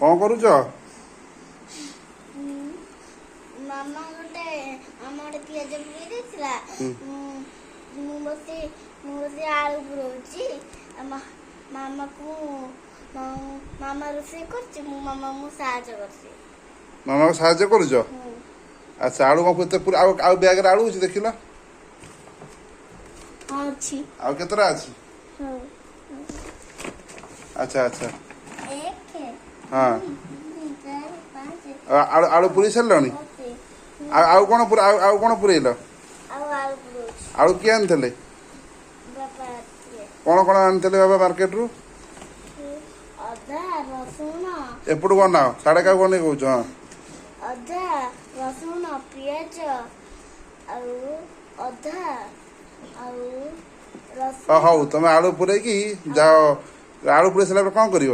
କ'ଣ କରୁଛ? ମାମା ଆମ ଗୋଟେ ପିଆଜ ପୁରେଇ ଦେଇଥିଲା। ମୁଁ ବସି ଆଳୁ ପୁରଉଛି। ମାମା ରୋଷେଇ କରୁଛି, ମୁଁ ମାମାକୁ ସାହାଯ୍ୟ କରୁଛି। ମାମାକୁ ସାହାଯ୍ୟ କରୁଛ? ଆଚ୍ଛା, ଆଳୁ କ'ଣ କେତେ ଆଉ ବ୍ୟାଗରେ ଆଳୁ ଅଛି ଦେଖିଲ? ଅଛି। ଆଉ କେତେଟା ଅଛି? ଆଚ୍ଛା ଆଚ୍ଛା। ହଁ, ଆଳୁ ପୁରେଇ ସାରିଲଣି? ଆଉ କ'ଣ ପୁରେଇଲ? ଆଳୁ କିଏ ଆଣିଥିଲେ? କ'ଣ ଆଣିଥିଲେ ବାବା ମାର୍କେଟରୁ? ଅଦା ରସୁଣ। ଏପଟୁ ବନାଅ, ସାଢ଼େ କାହାକୁ ବନେଇ କହୁଛ? ହଁ, ଅଦା ରସୁଣ ପିଆଜ ଆଉ ଅଦା ଆଉ ହଉ ତମେ ଆଳୁ ପୁରେଇକି ଯାଅ। ଆଳୁ ପୁରେଇ ସାରିଲା ପରେ କ'ଣ କରିବ?